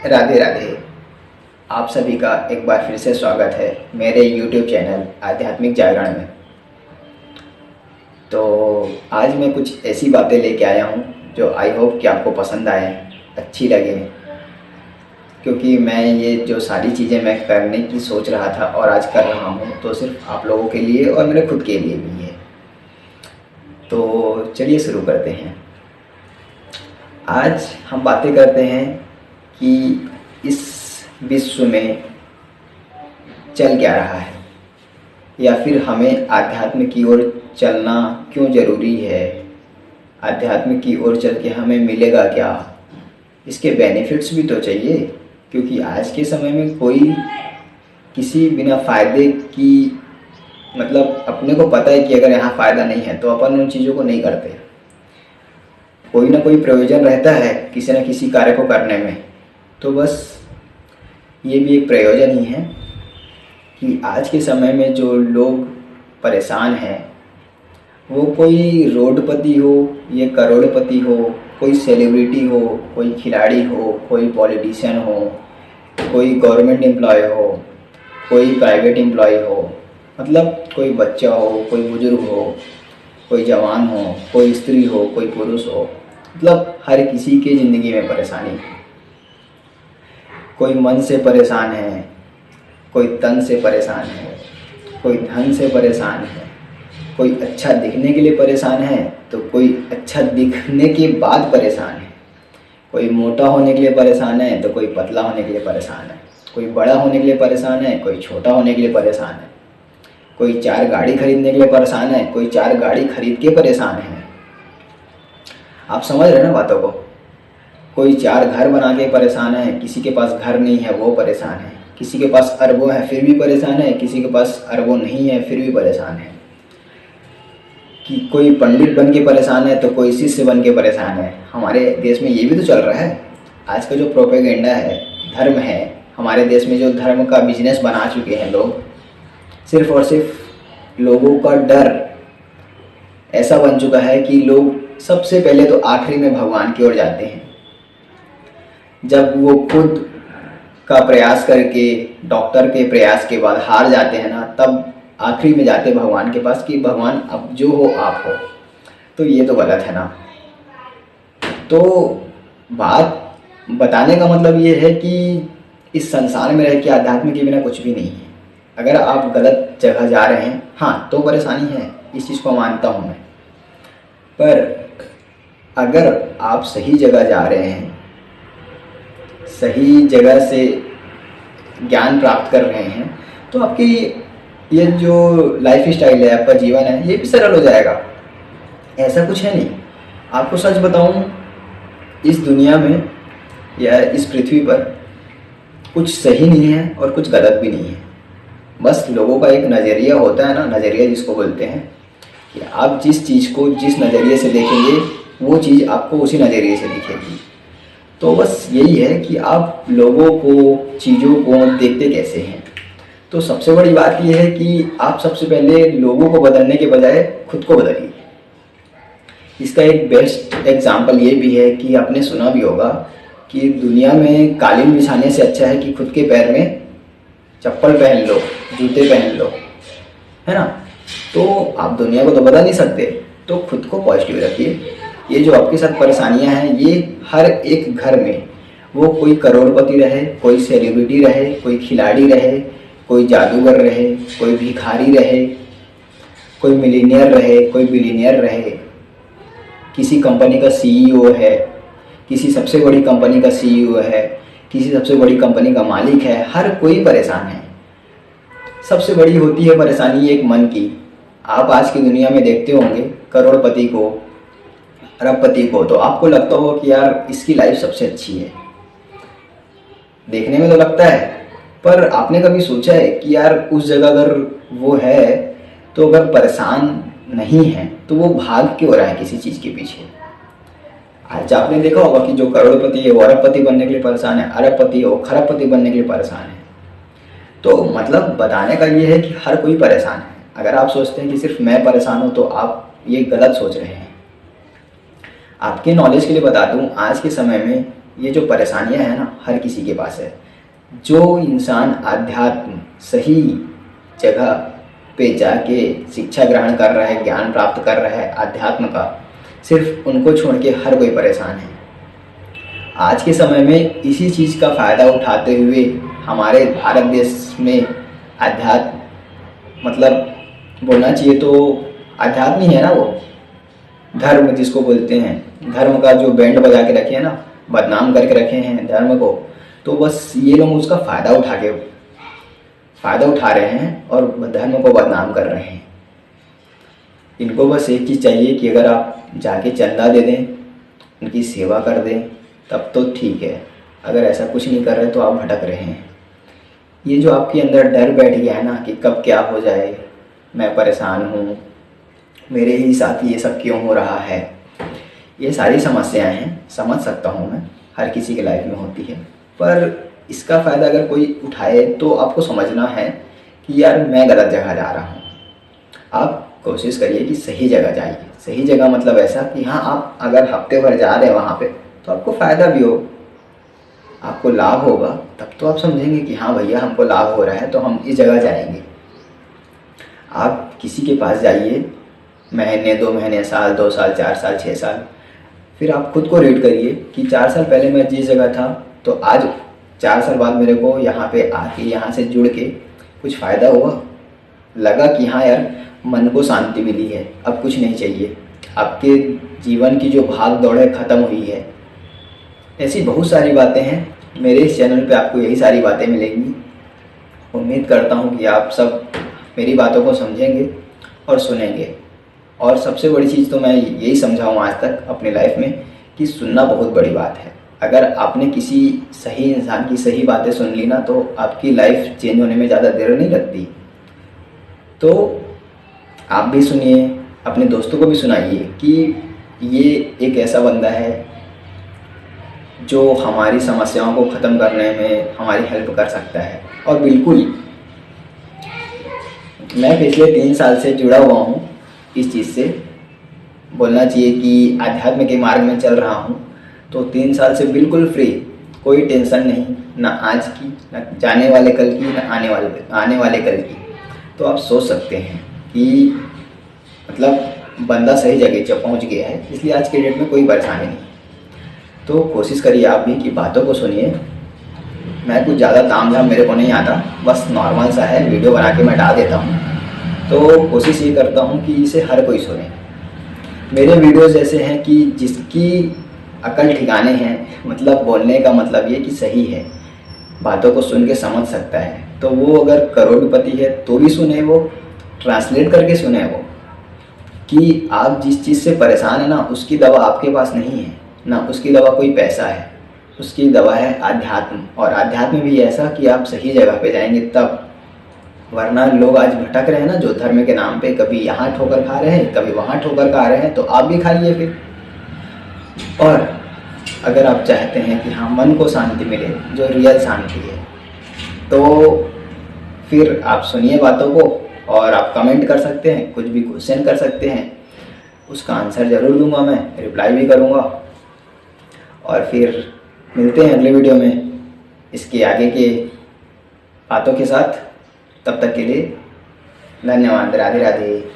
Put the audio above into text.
राधे राधे। आप सभी का एक बार फिर से स्वागत है मेरे YouTube चैनल आध्यात्मिक जागरण में। तो आज मैं कुछ ऐसी बातें लेके आया हूँ जो आई होप कि आपको पसंद आए, अच्छी लगे, क्योंकि मैं ये जो सारी चीज़ें मैं करने की सोच रहा था और आज कर रहा हूँ तो सिर्फ आप लोगों के लिए और मेरे खुद के लिए भी है। तो चलिए शुरू करते हैं। आज हम बातें करते हैं कि इस विश्व में चल क्या रहा है, या फिर हमें आध्यात्म की ओर चलना क्यों ज़रूरी है, आध्यात्म की ओर चल के हमें मिलेगा क्या, इसके बेनिफिट्स भी तो चाहिए। क्योंकि आज के समय में कोई किसी बिना फ़ायदे की, मतलब अपने को पता है कि अगर यहाँ फ़ायदा नहीं है तो अपन उन चीज़ों को नहीं करते। कोई ना कोई प्रयोजन रहता है किसी न किसी कार्य को करने में। तो बस ये भी एक प्रयोजन ही है कि आज के समय में जो लोग परेशान हैं, वो कोई रोडपति हो या करोड़पति हो, कोई सेलिब्रिटी हो, कोई खिलाड़ी हो, कोई पॉलिटिशियन हो, कोई गवर्नमेंट एम्प्लॉय हो, कोई प्राइवेट एम्प्लॉय हो, मतलब कोई बच्चा हो, कोई बुजुर्ग हो, कोई जवान हो, कोई स्त्री हो, कोई पुरुष हो, मतलब हर किसी की ज़िंदगी में परेशानी है। कोई मन से परेशान है, कोई तन से परेशान है, कोई धन से परेशान है, कोई अच्छा दिखने के लिए परेशान है तो कोई अच्छा दिखने के बाद परेशान है, कोई मोटा होने के लिए परेशान है तो कोई पतला होने के लिए परेशान है, कोई बड़ा होने के लिए परेशान है, कोई छोटा होने के लिए परेशान है, कोई 4 गाड़ी खरीदने के लिए परेशान है, कोई 4 गाड़ी खरीद के परेशान है। आप समझ रहे हैं ना बातों को। कोई 4 घर बना के परेशान है, किसी के पास घर नहीं है वो परेशान है, किसी के पास अरबों है फिर भी परेशान है, किसी के पास अरबों नहीं है फिर भी परेशान है। कि कोई पंडित बन के परेशान है तो कोई शिष्य बन के परेशान है। हमारे देश में ये भी तो चल रहा है। आज का जो प्रोपेगेंडा है, धर्म है, हमारे देश में जो धर्म का बिजनेस बना चुके हैं लोग, सिर्फ और सिर्फ लोगों का डर ऐसा बन चुका है कि लोग सबसे पहले तो आखिरी में भगवान की ओर जाते हैं। जब वो खुद का प्रयास करके डॉक्टर के प्रयास के बाद हार जाते हैं ना, तब आखिरी में जाते भगवान के पास कि भगवान अब जो हो आप हो। तो ये तो गलत है ना। तो बात बताने का मतलब ये है कि इस संसार में रह के आध्यात्म के बिना कुछ भी नहीं है। अगर आप गलत जगह जा रहे हैं, हाँ तो परेशानी है, इस चीज़ को मानता हूँ मैं। पर अगर आप सही जगह जा रहे हैं, सही जगह से ज्ञान प्राप्त कर रहे हैं, तो आपकी ये जो लाइफ स्टाइल है, आपका जीवन है, ये भी सरल हो जाएगा। ऐसा कुछ है नहीं। आपको सच बताऊं, इस दुनिया में या इस पृथ्वी पर कुछ सही नहीं है और कुछ गलत भी नहीं है। बस लोगों का एक नज़रिया होता है ना, नज़रिया जिसको बोलते हैं, कि आप जिस चीज़ को जिस नज़रिए से देखेंगे वो चीज़ आपको उसी नज़रिए से दिखेगी। तो बस यही है कि आप लोगों को, चीज़ों को देखते कैसे हैं। तो सबसे बड़ी बात यह है कि आप सबसे पहले लोगों को बदलने के बजाय खुद को बदलिए। इसका एक बेस्ट एग्जाम्पल ये भी है कि आपने सुना भी होगा कि दुनिया में कालीन बिछाने से अच्छा है कि खुद के पैर में चप्पल पहन लो, जूते पहन लो, है ना। तो आप दुनिया को तो बदल नहीं सकते, तो खुद को पॉजिटिव रखिए। ये जो आपके साथ परेशानियां हैं, ये हर एक घर में, वो कोई करोड़पति रहे, कोई सेलिब्रिटी रहे, कोई खिलाड़ी रहे, कोई जादूगर रहे, कोई भिखारी रहे, कोई मिलीनियर रहे, कोई बिलीनियर रहे, किसी कंपनी का सीईओ है, किसी सबसे बड़ी कंपनी का सीईओ है, किसी सबसे बड़ी कंपनी का मालिक है, हर कोई परेशान है। सबसे बड़ी होती है परेशानी एक मन की। आप आज की दुनिया में देखते होंगे करोड़पति को, अरबपति को, तो आपको लगता होगा कि यार इसकी लाइफ सबसे अच्छी है। देखने में तो लगता है, पर आपने कभी सोचा है कि यार उस जगह अगर वो है तो अगर परेशान नहीं है तो वो भाग क्यों रहा है किसी चीज़ के पीछे। आज आपने देखा होगा कि जो करोड़पति है वो अरबपति बनने के लिए परेशान है, अरबपति है वो खरबपति बनने के लिए परेशान है। तो मतलब बताने का ये है कि हर कोई परेशान है। अगर आप सोचते हैं कि सिर्फ मैं परेशान हूँ तो आप ये गलत सोच रहे हैं। आपके नॉलेज के लिए बता दूं, आज के समय में ये जो परेशानियां हैं ना, हर किसी के पास है। जो इंसान आध्यात्म सही जगह पे जाके शिक्षा ग्रहण कर रहा है, ज्ञान प्राप्त कर रहा है आध्यात्म का, सिर्फ उनको छोड़ के हर कोई परेशान है। आज के समय में इसी चीज़ का फ़ायदा उठाते हुए हमारे भारत देश में अध्यात्म, मतलब बोलना चाहिए तो अध्यात्म ही है ना वो, धर्म जिसको बोलते हैं, धर्म का जो बैंड बजा के रखे हैं ना, बदनाम करके रखे हैं धर्म को, तो बस ये लोग उसका फ़ायदा उठा रहे हैं और धर्म को बदनाम कर रहे हैं। इनको बस एक चीज़ चाहिए कि अगर आप जाके चंदा दे दें, उनकी सेवा कर दें, तब तो ठीक है। अगर ऐसा कुछ नहीं कर रहे तो आप भटक रहे हैं। ये जो आपके अंदर डर बैठ गया है ना कि कब क्या हो जाए, मैं परेशान हूँ, मेरे ही साथ ये सब क्यों हो रहा है, ये सारी समस्याएं हैं, समझ सकता हूँ मैं, हर किसी के लाइफ में होती है। पर इसका फ़ायदा अगर कोई उठाए तो आपको समझना है कि यार मैं गलत जगह जा रहा हूँ। आप कोशिश करिए कि सही जगह जाइए। सही जगह मतलब ऐसा कि हाँ, आप अगर हफ्ते भर जा रहे हैं वहाँ पे तो आपको फ़ायदा भी हो, आपको लाभ होगा, तब तो आप समझेंगे कि हाँ भैया हमको लाभ हो रहा है तो हम इस जगह जाएंगे। आप किसी के पास जाइए, महीने 2 महीने, साल 2 साल 4 साल 6 साल, फिर आप खुद को रेट करिए कि 4 साल पहले मैं जिस जगह था तो आज 4 साल बाद मेरे को यहाँ पे आके, यहाँ से जुड़ के कुछ फ़ायदा हुआ, लगा कि हाँ यार मन को शांति मिली है, अब कुछ नहीं चाहिए, आपके जीवन की जो भाग दौड़ है ख़त्म हुई है। ऐसी बहुत सारी बातें हैं, मेरे इस चैनल पे आपको यही सारी बातें मिलेंगी। उम्मीद करता हूँ कि आप सब मेरी बातों को समझेंगे और सुनेंगे। और सबसे बड़ी चीज़ तो मैं यही समझा हूँ आज तक अपनी लाइफ में कि सुनना बहुत बड़ी बात है। अगर आपने किसी सही इंसान की सही बातें सुन ली ना, तो आपकी लाइफ चेंज होने में ज़्यादा देर नहीं लगती। तो आप भी सुनिए, अपने दोस्तों को भी सुनाइए कि ये एक ऐसा बंदा है जो हमारी समस्याओं को ख़त्म करने में हमारी हेल्प कर सकता है। और बिल्कुल मैं पिछले 3 साल से जुड़ा हुआ हूँ इस चीज़ से, बोलना चाहिए कि आध्यात्म के मार्ग में चल रहा हूँ। तो 3 साल से बिल्कुल फ्री, कोई टेंशन नहीं, ना आज की, ना जाने वाले कल की, ना आने वाले कल की। तो आप सोच सकते हैं कि मतलब बंदा सही जगह पहुँच गया है, इसलिए आज के डेट में कोई परेशानी नहीं। तो कोशिश करिए आप भी कि बातों को सुनिए। मैं कुछ ज़्यादा तामझाम मेरे को नहीं आता, बस नॉर्मल सा है, वीडियो बना के मैं डाल देता हूँ। तो कोशिश ये करता हूँ कि इसे हर कोई सुने। मेरे वीडियोज़ ऐसे हैं कि जिसकी अकल ठिकाने हैं, मतलब बोलने का मतलब ये कि सही है, बातों को सुन के समझ सकता है, तो वो अगर करोड़पति है तो भी सुने, वो ट्रांसलेट करके सुने वो, कि आप जिस चीज़ से परेशान है ना, उसकी दवा आपके पास नहीं है, ना उसकी दवा कोई पैसा है, उसकी दवा है आध्यात्म। और आध्यात्म भी ऐसा कि आप सही जगह पे जाएंगे तब, वरना लोग आज भटक रहे हैं ना जो धर्म के नाम पे, कभी यहाँ ठोकर खा रहे हैं, कभी वहाँ ठोकर खा रहे हैं, तो आप भी खाइए फिर। और अगर आप चाहते हैं कि हाँ मन को शांति मिले, जो रियल शांति है, तो फिर आप सुनिए बातों को और आप कमेंट कर सकते हैं, कुछ भी क्वेश्चन कर सकते हैं, उसका आंसर ज़रूर दूंगा, मैं रिप्लाई भी करूंगा। और फिर मिलते हैं अगले वीडियो में इसके आगे के बातों के साथ। तब तक के लिए धन्यवाद। राधे राधे।